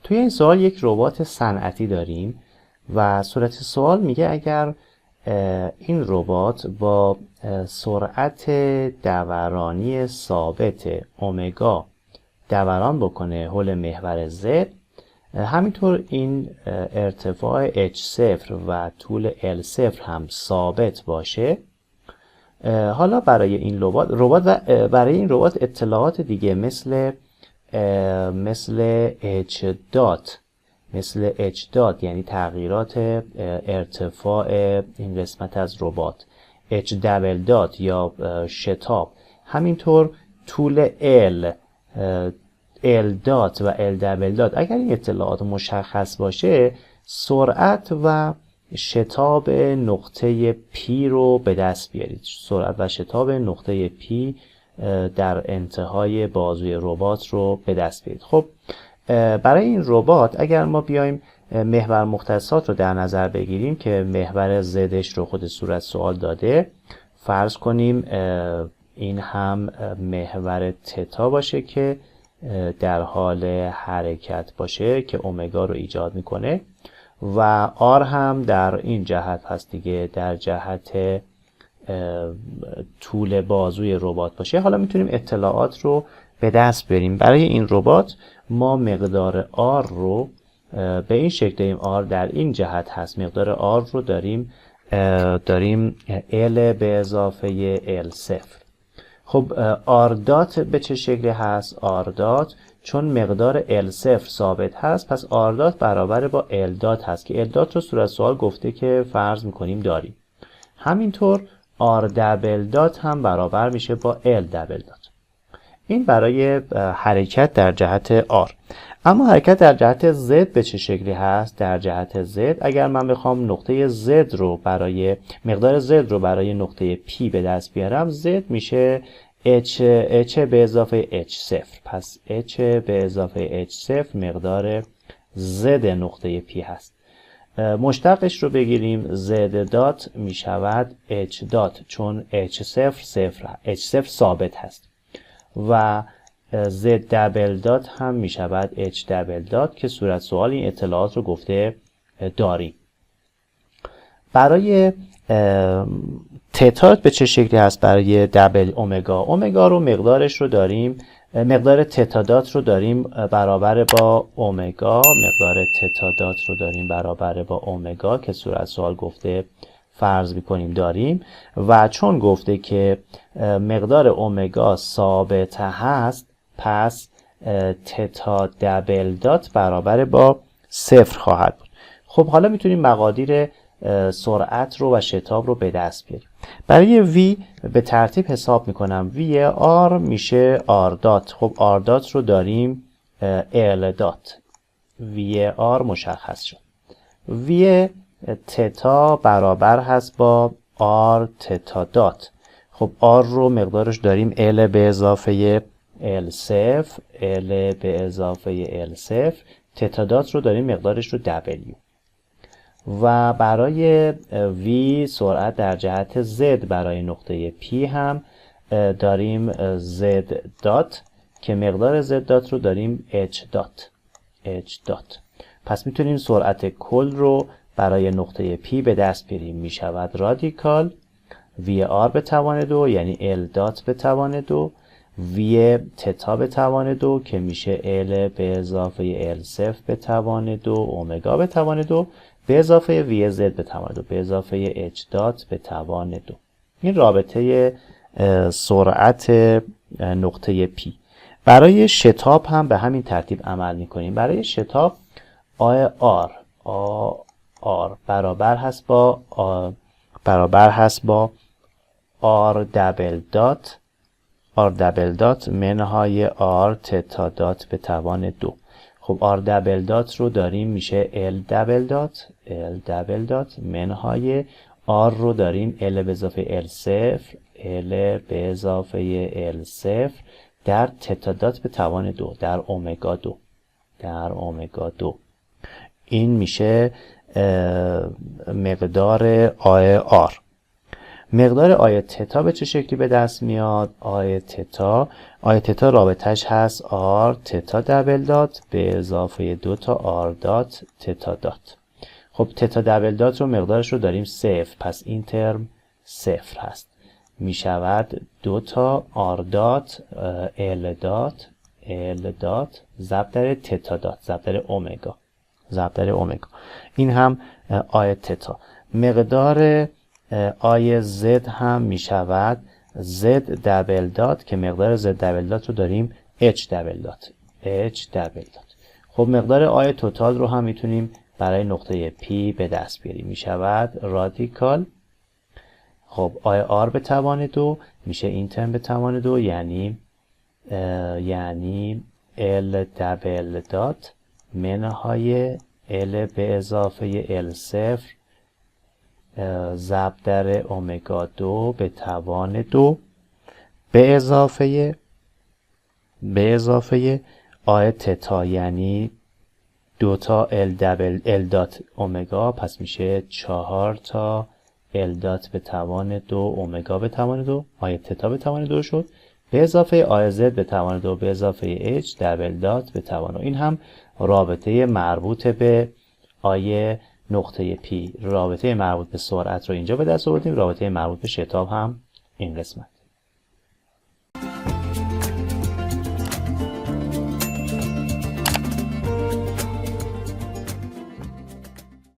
توی این سوال یک ربات صنعتی داریم و صورت سوال میگه اگر این ربات با سرعت دورانی ثابت اومگا دوران بکنه حول محور Z، همینطور این ارتفاع H0 و طول L0 هم ثابت باشه. حالا برای این برای این ربات اطلاعات دیگه مثل H دات یعنی تغییرات ارتفاع این قسمت از ربات، H دبل دات یا شتاب، همینطور طول L دات و L دبل دات، اگر این اطلاعات مشخص باشه سرعت و شتاب نقطه P رو به دست بیارید. سرعت و شتاب نقطه P در انتهای بازوی ربات رو به دست بیارید. خب برای این ربات اگر ما بیایم محور مختصات رو در نظر بگیریم که محور زدش رو خود صورت سوال داده، فرض کنیم این هم محور تتا باشه که در حال حرکت باشه که اومگا رو ایجاد میکنه و آر هم در این جهت هست دیگه، در جهت طول بازوی ربات باشه. حالا میتونیم اطلاعات رو به دست بریم. برای این ربات ما مقدار آر رو به این شکل داریم، آر در این جهت هست، مقدار آر رو داریم L به اضافه L0. خب آر دات به چه شکلی هست؟ آر دات چون مقدار L0 ثابت هست پس آر دات برابر با L دات هست که L دات رو صورت سوال گفته که فرض میکنیم داریم. همینطور آر دبل دات هم برابر میشه با L دبل دات. این برای حرکت در جهت R. اما حرکت در جهت Z به چه شکلی هست؟ در جهت Z اگر من بخوام نقطه Z رو مقدار Z رو برای نقطه P به دست بیارم، Z میشه H به اضافه H0. پس H به اضافه H0 مقدار Z نقطه P هست. مشتقش رو بگیریم، Z دات میشود H دات چون H0 ثابت هست و Z دبل دات هم می شود H دبل دات که صورت سوال این اطلاعات رو گفته داریم. برای تتا به چه شکلی هست؟ برای دبل اومگا رو مقدارش رو داریم، مقدار تتا دات رو داریم برابر با اومگا، مقدار تتا دات رو داریم برابر با اومگا که صورت سوال گفته فرض میکنیم داریم و چون گفته که مقدار اومگا ثابت هست پس تتا دبل دات برابر با 0 خواهد بود. خب حالا میتونیم مقادیر سرعت رو و شتاب رو به دست بیاریم. برای V به ترتیب حساب میکنم. V R میشه R دات. خب R دات رو داریم L دات. V R مشخص شد. V تتا برابر هست با R تتا دات. خب R رو مقدارش داریم L به اضافه L0، L به اضافه L0. تتا دات رو داریم مقدارش رو W. و برای V سرعت در جهت Z برای نقطه P هم داریم Z دات که مقدار Z دات رو داریم H دات. پس میتونیم سرعت کل رو برای نقطه P به دست بیاریم. میشود رادیکال VR به توان 2 یعنی L دات به توان 2 V تتا به توان 2 که میشه L به اضافه L0 به توان 2 اومگا به توان 2 به اضافه VZ به توان 2 به اضافه H دات به توان 2. این رابطه سرعت نقطه P. برای شتاب هم به همین ترتیب عمل میکنیم. برای شتاب R برابر هست با R دبل دات منهای R تتا دات به توان 2. خب R دبل دات رو داریم میشه L دبل دات منهای R رو داریم L به اضافه L0 در تتا دات به توان 2 در اومگا 2. این میشه مقدار R. مقدار آی تتا به چه شکلی به دست میاد؟ آی تتا رابطش هست آر تتا دبل دات به اضافه 2 تا آر دات تتا دات. خب تتا دبل دات رو مقدارش رو داریم 0، پس این ترم 0 هست. می شود 2 تا آر دات ال دات ضرب در تتا دات ضرب در اومگا. این هم آی تتا. مقدار آی زد هم می شود زد دبل دات که مقدار زد دبل دات رو داریم اچ دبل دات. خب مقدار آی توتال رو هم میتونیم برای نقطه پی به دست بیاریم. می شود رادیکال خب آی آر به توان 2 میشه این ترم به توان 2 یعنی ال دبل دات منهای ال به اضافه ال صفر ضرب در اومگا 2 به توان 2 به اضافه آی تتا یعنی 2 تا ال دات اومگا، پس میشه 4 تا ال دات به توان 2 اومگا به توان 2 آی تتا به توان 2 شد به اضافه آی زد به توان 2 به اضافه اچ دبل دات به توان 2. این هم رابطه مربوط به آی نقطه پی. رابطه مربوط به سرعت رو اینجا به دست آوردیم، رابطه مربوط به شتاب هم این قسمت.